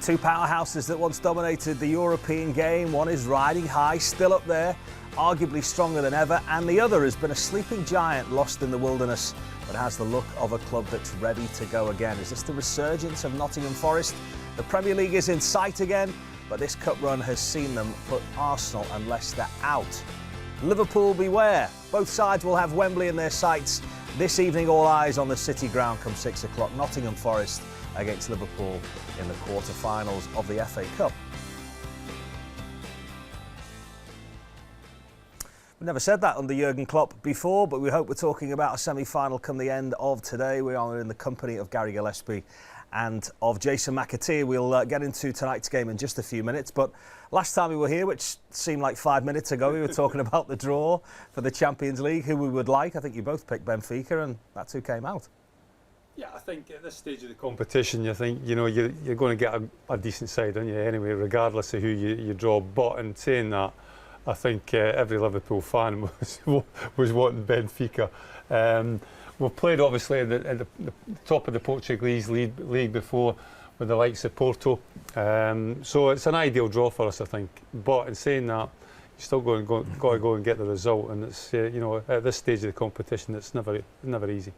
Two powerhouses that once dominated the European game. One is riding high, still up there, arguably stronger than ever, and the other has been a sleeping giant lost in the wilderness, but has the look of a club that's ready to go again. Is this the resurgence of Nottingham Forest? The Premier League is in sight again, but this cup run has seen them put Arsenal and Leicester out. Liverpool beware. Both sides will have Wembley in their sights. This evening, all eyes on the City ground come 6 o'clock. Nottingham Forest against Liverpool in the quarter-finals of the FA Cup. We've never said that under Jurgen Klopp before, but we hope we're talking about a semi-final come the end of today. We are in the company of Gary Gillespie and of Jason McAteer. We'll get into tonight's game in just a few minutes, but last time we were here, which seemed like 5 minutes ago, we were talking about the draw for the Champions League, who we would like. I think you both picked Benfica, and that's who came out. Yeah, I think at this stage of the competition, you think, you know, you're going to get a decent side, aren't you, anyway, regardless of who you draw. But in saying that, I think every Liverpool fan was wanting Benfica. We've played, obviously, at the top of the Portuguese league before with the likes of Porto. So it's an ideal draw for us, I think. But in saying that, you still got to go and get the result. And it's, you know, at this stage of the competition, it's never easy.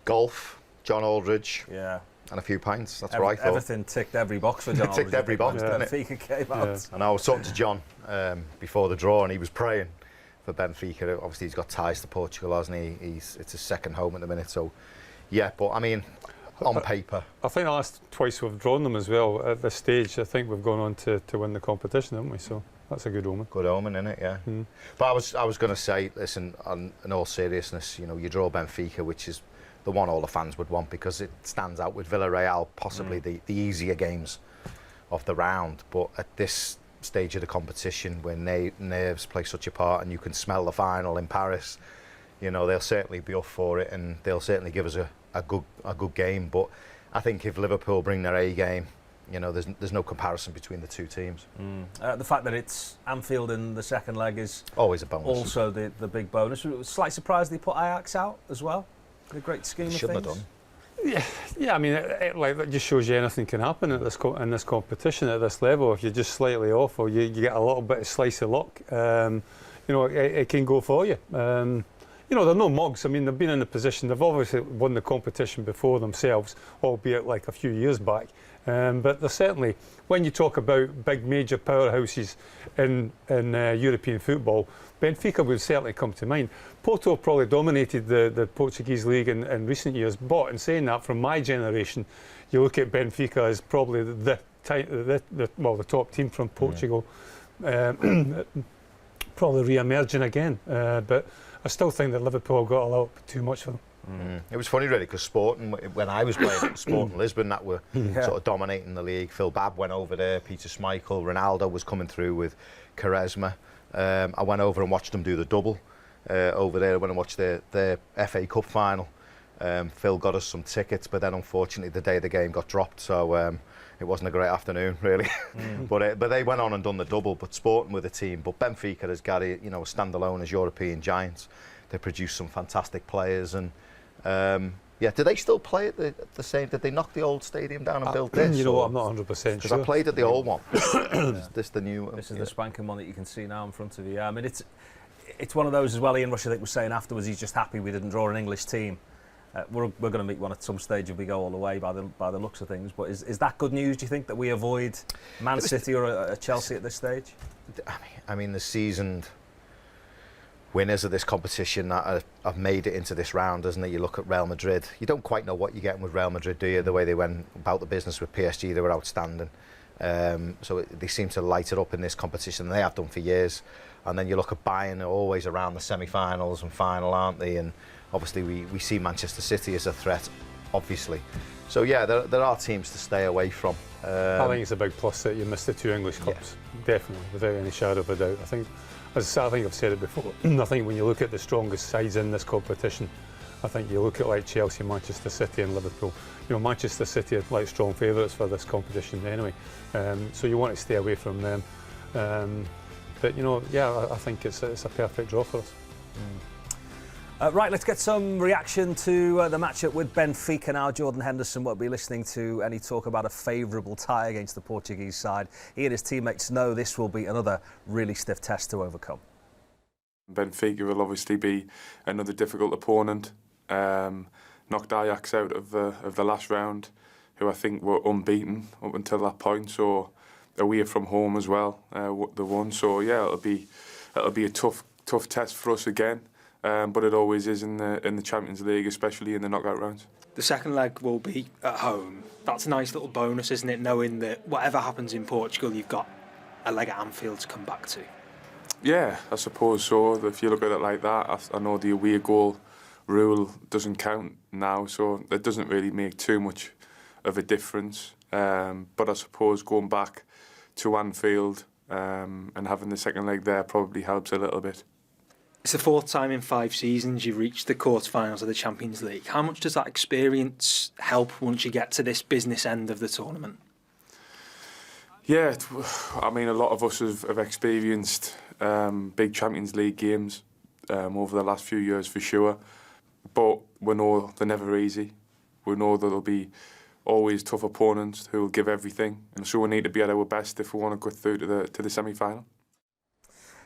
Golf. John Aldridge, yeah, and a few pints. That's what I thought. Everything ticked every box for John Aldridge. Ticked every box, didn't it? Benfica came out. And I was talking to John before the draw, and he was praying for Benfica. Obviously, he's got ties to Portugal, hasn't he? It's his second home at the minute. So, yeah. But I mean, on paper, I think the last twice we've drawn them as well. At this stage, I think we've gone on to win the competition, haven't we? So that's a good omen. Good omen, isn't it? Yeah. Mm. But I was going to say, listen, in all seriousness, you know, you draw Benfica, which is the one all the fans would want, because it stands out with Villarreal, possibly the easier games of the round. But at this stage of the competition, where nerves play such a part, and you can smell the final in Paris, you know, they'll certainly be up for it, and they'll certainly give us a good game. But I think if Liverpool bring their A game, you know, there's no comparison between the two teams. The fact that it's Anfield in the second leg is always a bonus. Also the big bonus. It was a slight surprise they put Ajax out as well. A great scheme of things. Shouldn't have done. Yeah. I mean, it just shows you anything can happen at in this competition at this level. If you're just slightly off, or you get a little bit of slice of luck, you know, it can go for you. You know, they're no mugs. I mean, they've been in a position. They've obviously won the competition before themselves, albeit like a few years back. But they're certainly, when you talk about big major powerhouses in European football, Benfica would certainly come to mind. Porto probably dominated the Portuguese league in recent years, but in saying that, from my generation, you look at Benfica as probably the top team from Portugal, probably re-emerging again. But I still think that Liverpool got a little bit too much for them. It was funny, really, because Sporting, when I was playing, it was Sporting Lisbon that were sort of dominating the league. Phil Babb went over there, Peter Schmeichel, Ronaldo was coming through with Quaresma. I went over and watched them do the double over there. I went and watched their FA Cup final. Phil got us some tickets, but then unfortunately the day the game got dropped, so it wasn't a great afternoon, really. But they went on and done the double. But Sporting with a team, but Benfica has got it, you know, standalone as European giants. They produced some fantastic players, and yeah, do they still play at the same? Did they knock the old stadium down and build this? You know what, I'm not 100% sure. Because I played at the old one. Is this the new one? This is the spanking one that you can see now in front of you. Yeah, I mean, it's one of those as well. Ian Rush, I think, was saying afterwards he's just happy we didn't draw an English team. We're going to meet one at some stage if we go all the way by the looks of things. But is that good news, do you think, that we avoid Man City or a Chelsea at this stage? I mean, the seasoned winners of this competition that have made it into this round, doesn't it? You look at Real Madrid, you don't quite know what you're getting with Real Madrid, do you? The way they went about the business with PSG, they were outstanding. So they seem to light it up in this competition, and they have done for years. And then you look at Bayern, they're always around the semi-finals and final, aren't they? And obviously we see Manchester City as a threat, obviously. So yeah, there are teams to stay away from. I think it's a big plus that you missed the two English Cups, definitely, without any shadow of a doubt. I think I've said it before, I think when you look at the strongest sides in this competition, I think you look at like Chelsea, Manchester City and Liverpool. You know, Manchester City are like strong favourites for this competition anyway, so you want to stay away from them. But you know, yeah, I think it's a perfect draw for us. Right, let's get some reaction to the matchup with Benfica now. Jordan Henderson won't be listening to any talk about a favourable tie against the Portuguese side. He and his teammates know this will be another really stiff test to overcome. Benfica will obviously be another difficult opponent. Knocked Ajax out of the last round, who I think were unbeaten up until that point. So away from home as well, the one. So yeah, it'll be a tough test for us again. But it always is in the Champions League, especially in the knockout rounds. The second leg will be at home. That's a nice little bonus, isn't it? Knowing that whatever happens in Portugal, you've got a leg at Anfield to come back to. Yeah, I suppose so. If you look at it like that, I know the away goal rule doesn't count now, so it doesn't really make too much of a difference. But I suppose going back to Anfield and having the second leg there probably helps a little bit. It's the fourth time in 5 seasons you've reached the quarterfinals of the Champions League. How much does that experience help once you get to this business end of the tournament? Yeah, I mean, a lot of us have experienced big Champions League games over the last few years for sure. But we know they're never easy. We know that there'll be always tough opponents who will give everything. And so we need to be at our best if we want to go through to the semi-final.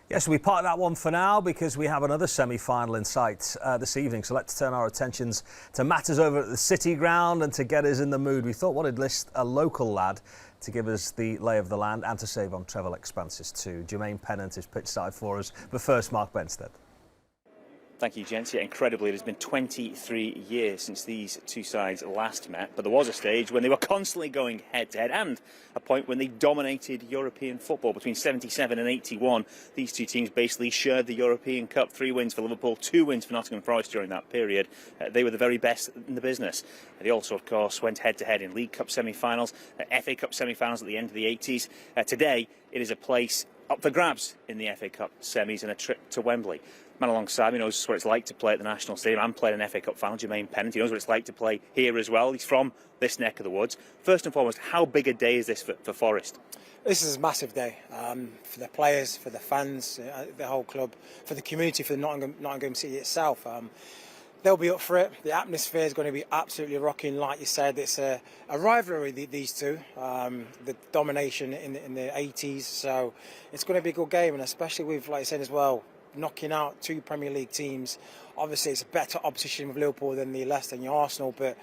Yes, we park that one for now because we have another semi-final in sight this evening. So let's turn our attentions to matters over at the City Ground, and to get us in the mood, we thought we'd list a local lad to give us the lay of the land and to save on travel expenses too. Jermaine Pennant is pitchside for us, but first Mark Benstead. Thank you, gents. Yeah, incredibly, it has been 23 years since these two sides last met, but there was a stage when they were constantly going head-to-head, and a point when they dominated European football. Between 77 and 81, these two teams basically shared the European Cup. 3 wins for Liverpool, 2 wins for Nottingham Forest during that period. They were the very best in the business. They also, of course, went head-to-head in League Cup semi-finals, FA Cup semi-finals at the end of the 80s. Today, it is a place up for grabs in the FA Cup semis and a trip to Wembley. Man alongside me knows what it's like to play at the National Stadium. I'm playing an FA Cup final, Jermaine Pennant. He knows what it's like to play here as well. He's from this neck of the woods. First and foremost, how big a day is this for Forest? This is a massive day for the players, for the fans, the whole club, for the community, for the Nottingham City itself. They'll be up for it. The atmosphere is going to be absolutely rocking. Like you said, it's a rivalry, these two. The domination in the 80s. So it's going to be a good game, and especially with, like I said as well, knocking out 2 Premier League teams. Obviously, it's a better opposition with Liverpool than the Leicester and the Arsenal, but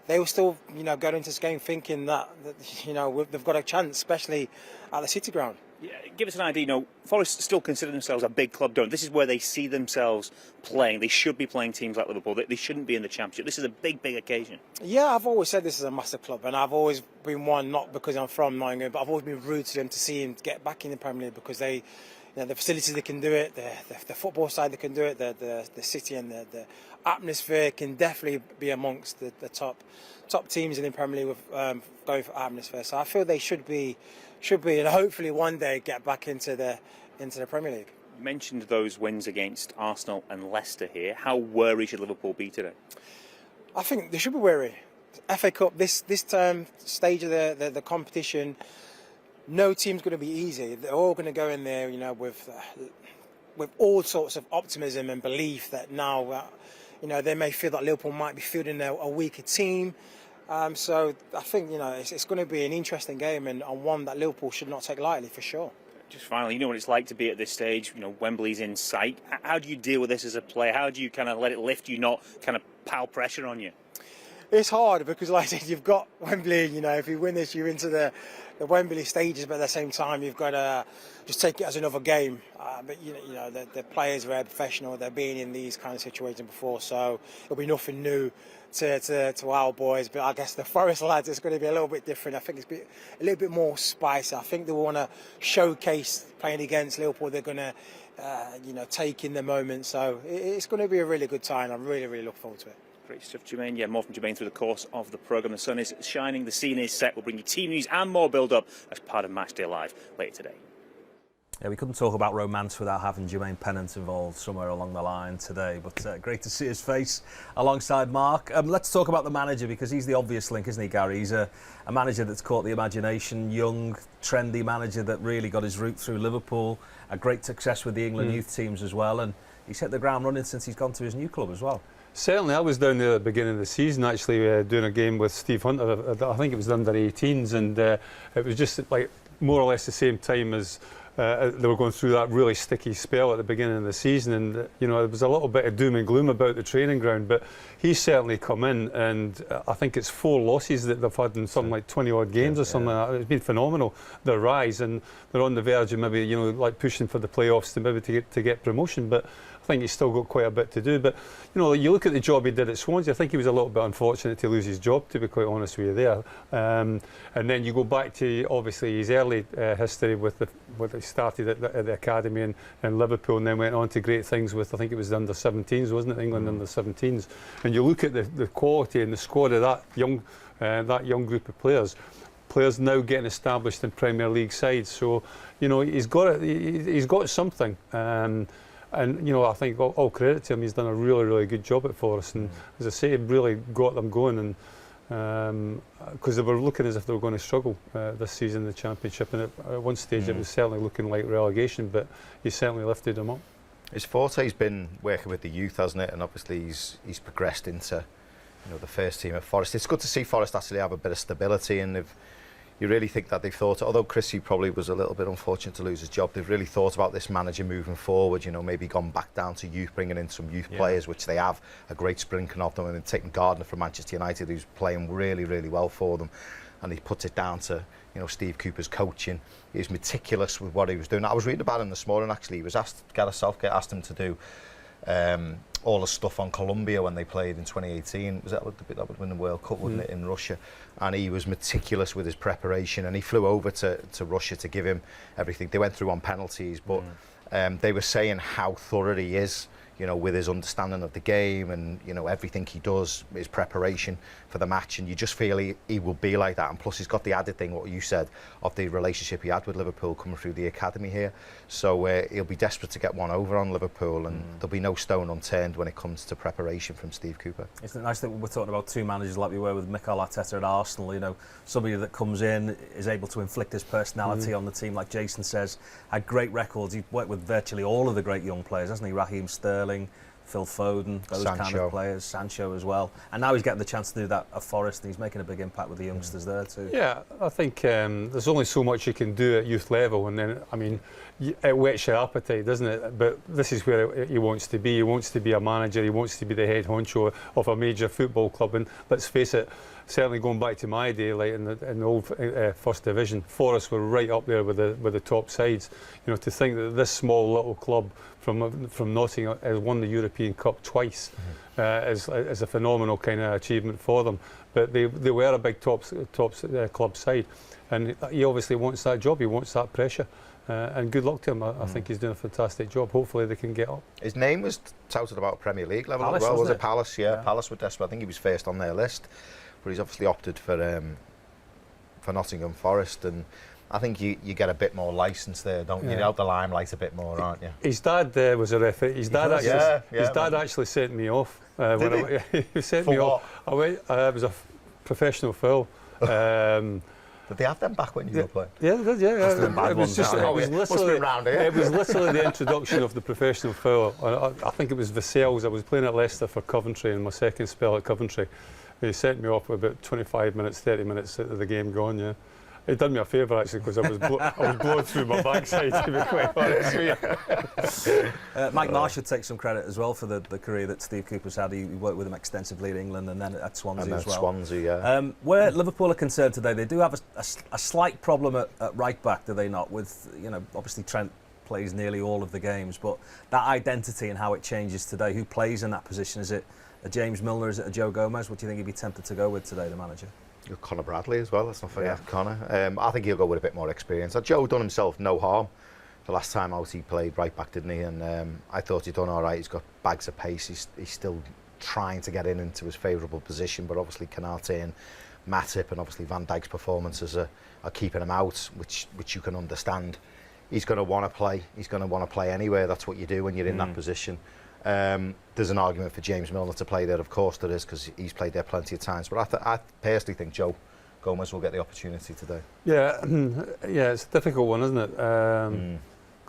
they will still, go into this game thinking that they've got a chance, especially at the City Ground. Yeah, give us an idea. Forest still consider themselves a big club, don't they? This is where they see themselves playing. They should be playing teams like Liverpool. They shouldn't be in the Championship. This is a big occasion. Yeah, I've always said this is a massive club, and I've always been one, not because I'm from Nottingham, but I've always been rooted to them to see them get back in the Premier League, because they, the facilities, they can do it, the football side, they can do it, the city and the atmosphere can definitely be amongst the top teams in the Premier League with going for atmosphere. So I feel they should be, and hopefully one day get back into the Premier League. You mentioned those wins against Arsenal and Leicester here. How worried should Liverpool be today? I think they should be worried. FA Cup, this term stage of the competition, no team's going to be easy. They're all going to go in there, with all sorts of optimism and belief that now, they may feel that Liverpool might be fielding a weaker team. So I think, it's going to be an interesting game, and one that Liverpool should not take lightly, for sure. Just finally, you know what it's like to be at this stage. Wembley's in sight. How do you deal with this as a player? How do you kind of let it lift you, not kind of pile pressure on you? It's hard because, like I said, you've got Wembley. If you win this, you're into the Wembley stages. But at the same time, you've got to just take it as another game. But the players are very professional. They've been in these kind of situations before, so it'll be nothing new to our boys. But I guess the Forest lads, it's going to be a little bit different. I think it's a little bit more spicy. I think they want to showcase playing against Liverpool. They're going to, take in the moment. So it's going to be a really good time. I'm really looking forward to it. Great stuff, Jermaine. Yeah, more from Jermaine through the course of the programme. The sun is shining, the scene is set. We'll bring you team news and more build-up as part of Matchday Live later today. Yeah, we couldn't talk about romance without having Jermaine Pennant involved somewhere along the line today, but great to see his face alongside Mark. Let's talk about the manager, because he's the obvious link, isn't he, Gary? He's a manager that's caught the imagination, young, trendy manager that really got his route through Liverpool, a great success with the England youth teams as well, and he's hit the ground running since he's gone to his new club as well. Certainly, I was down there at the beginning of the season, actually doing a game with Steve Hunter. I think it was the under-18s, and it was just like more or less the same time as they were going through that really sticky spell at the beginning of the season, and there was a little bit of doom and gloom about the training ground, but he's certainly come in, and I think it's 4 losses that they've had in something like 20 odd games or something like that. It's been phenomenal, their rise, and they're on the verge of maybe like pushing for the playoffs to maybe to get promotion, but I think he's still got quite a bit to do. But you look at the job he did at Swansea, I think he was a little bit unfortunate to lose his job, to be quite honest with you there. And then you go back to obviously his early history with what he started at the academy in Liverpool, and then went on to great things with, I think it was the under-17s, wasn't it, England under-17s. And you look at the quality and the squad of that young group of players now getting established in Premier League sides. So he's got something. And I think all credit to him. He's done a really, really good job at Forest, and as I say, really got them going. And because they were looking as if they were going to struggle this season in the Championship, and at one stage it was certainly looking like relegation, but he certainly lifted them up. His forte's been working with the youth, hasn't it? And obviously he's progressed into the first team at Forest. It's good to see Forest actually have a bit of stability, and you really think that they've thought, although Chrissy probably was a little bit unfortunate to lose his job, they've really thought about this manager moving forward, maybe gone back down to youth, bringing in some youth players, which they have a great sprinkling of them, and then taking Gardner from Manchester United, who's playing really, really well for them. And he puts it down to, Steve Cooper's coaching. He was meticulous with what he was doing. I was reading about him this morning, actually. He was asked, Gareth Southgate asked him to do all the stuff on Colombia when they played in 2018. That would win the World Cup, wouldn't it, in Russia? And he was meticulous with his preparation, and he flew over to Russia to give him everything. They went through on penalties, but they were saying how thorough he is, with his understanding of the game, and everything he does, his preparation for the match, and you just feel he will be like that. And plus he's got the added thing, what you said, of the relationship he had with Liverpool coming through the academy here. So he'll be desperate to get one over on Liverpool, and there'll be no stone unturned when it comes to preparation from Steve Cooper. Isn't it nice that we're talking about 2 managers like we were with Mikel Arteta at Arsenal? Somebody that comes in, is able to inflict his personality on the team, like Jason says, had great records. He's worked with virtually all of the great young players, hasn't he? Raheem Sterling, Phil Foden, those kind of players, Sancho as well. And now he's getting the chance to do that at Forest, and he's making a big impact with the youngsters there too. Yeah, I think there's only so much you can do at youth level, and then, it whets your appetite, doesn't it? But this is where he wants to be. He wants to be a manager, he wants to be the head honcho of a major football club, and let's face it, certainly going back to my day, like in the old First Division, Forest were right up there with the top sides. To think that this small little club from Nottingham has won the European Cup twice is a phenomenal kind of achievement for them. But they were a big top club side, and he obviously wants that job. He wants that pressure. And good luck to him. I think he's doing a fantastic job. Hopefully they can get up. His name was touted about Premier League level Palace, as well, was it? Palace? Yeah, Palace were desperate. I think he was first on their list, but he's obviously opted for Nottingham Forest, and I think you get a bit more licence there, don't you? You're out the limelight a bit more, aren't you? His dad was a referee. His dad actually sent me off. He sent me off. I went. It was a professional foul. Did they have them back when you were playing? Yeah, they did, yeah. It was literally the introduction of the professional foul. I think it was Vassell's. I was playing at Leicester for Coventry in my second spell at Coventry. He sent me off with about 25 minutes, 30 minutes of the game gone, yeah. It done me a favour actually, because I was blown through my backside, to be quite honest with you. Mike Marsh should take some credit as well for the career that Steve Cooper's had. He worked with him extensively in England and then at Swansea as well. Swansea, yeah. Where Liverpool are concerned today, they do have a slight problem at right back, do they not? With obviously Trent plays nearly all of the games, but that identity and how it changes today. Who plays in that position? Is it a James Milner? Is it a Joe Gomez? What do you think he'd be tempted to go with today, the manager? Conor Bradley as well, let's not forget Conor. I think he'll go with a bit more experience. Joe done himself no harm. The last time out he played right back, didn't he? And I thought he'd done all right. He's got bags of pace. He's still trying to get into his favourable position, but obviously Canate and Matip and obviously Van Dijk's performances are keeping him out, which you can understand. He's going to want to play. He's going to want to play anywhere. That's what you do when you're in that position. There's an argument for James Milner to play there, of course there is, because he's played there plenty of times, but I personally think Joe Gomez will get the opportunity today. Yeah, it's a difficult one, isn't it?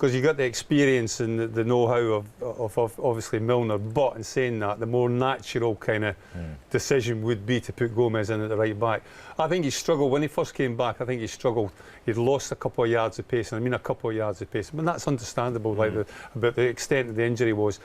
because you got the experience and the know-how of obviously Milner. But in saying that, the more natural kind of decision would be to put Gomez in at the right back. I think he struggled when he first came back. I think he struggled. He'd lost a couple of yards of pace, and I mean a couple of yards of pace. I mean, that's understandable. Like about the extent of the injury was.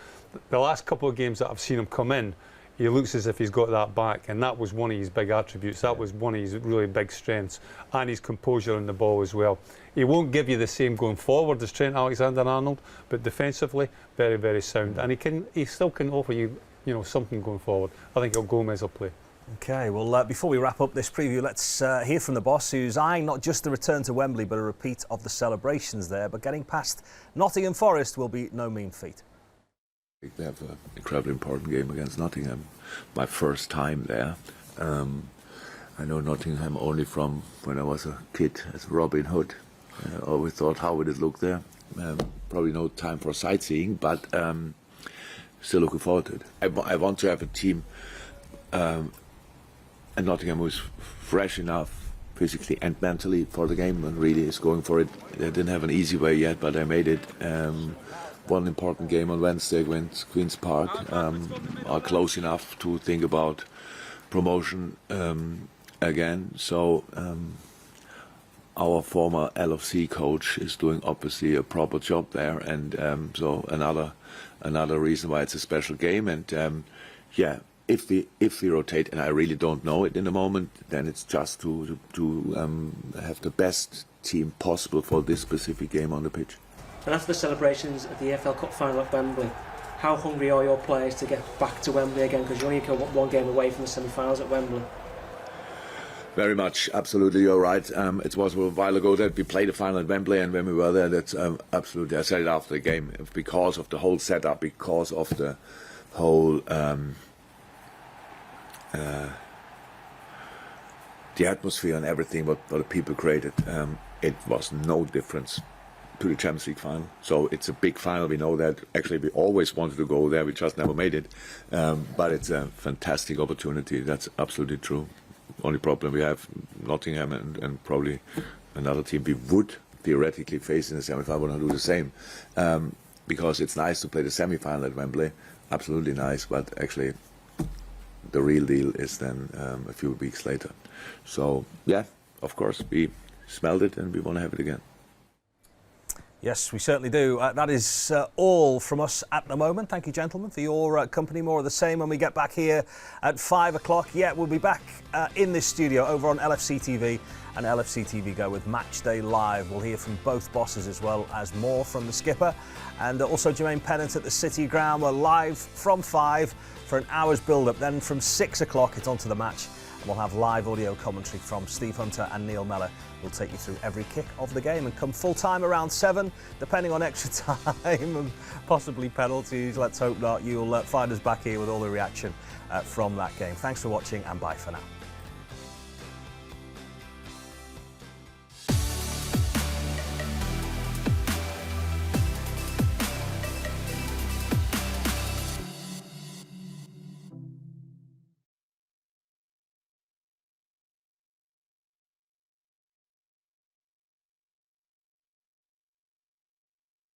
The last couple of games that I've seen him come in, he looks as if he's got that back, and that was one of his big attributes. That was one of his really big strengths, and his composure on the ball as well. He won't give you the same going forward as Trent Alexander-Arnold, but defensively, very, very sound, and he still can offer you, something going forward. I think Gomez will play. Okay, well, before we wrap up this preview, let's hear from the boss, who's eyeing not just the return to Wembley, but a repeat of the celebrations there. But getting past Nottingham Forest will be no mean feat. They have an incredibly important game against Nottingham. My first time there. I know Nottingham only from when I was a kid as Robin Hood. I always thought, how would it look there? Probably no time for sightseeing, but still looking forward to it. I want to have a team and Nottingham who's fresh enough physically and mentally for the game and really is going for it. They didn't have an easy way yet, but they made it. One important game on Wednesday against Queen's Park, are close enough to think about promotion again. So our former LFC coach is doing obviously a proper job there, and so another reason why it's a special game. And if we rotate, and I really don't know it in the moment, then it's just to have the best team possible for this specific game on the pitch. And after the celebrations of the EFL Cup final at Wembley, how hungry are your players to get back to Wembley again? Because you're only one game away from the semi-finals at Wembley. Very much, absolutely, you're right. It was a while ago that we played the final at Wembley, and when we were there, that's absolutely, I said it after the game, because of the whole setup, because of the whole the atmosphere and everything what the people created, it was no difference to the Champions League final. So it's a big final, we know that. Actually, we always wanted to go there, we just never made it. But it's a fantastic opportunity, that's absolutely true. Only problem we have, Nottingham and probably another team we would theoretically face in the semi-final, want to do the same. Because it's nice to play the semi-final at Wembley, absolutely nice, but actually the real deal is then a few weeks later. So, yeah, of course, we smelled it and we want to have it again. Yes, we certainly do. That is all from us at the moment. Thank you, gentlemen, for your company. More of the same when we get back here at 5 o'clock. Yeah, we'll be back in this studio over on LFC TV and LFC TV Go with Matchday Live. We'll hear from both bosses as well as more from the skipper. And also Jermaine Pennant at the City Ground. We're live from 5 for an hour's build-up. Then from 6 o'clock, it's on to the match. And we'll have live audio commentary from Steve Hunter and Neil Mellor. We'll take you through every kick of the game, and come full-time around 7, depending on extra time and possibly penalties. Let's hope not. You'll find us back here with all the reaction from that game. Thanks for watching, and bye for now.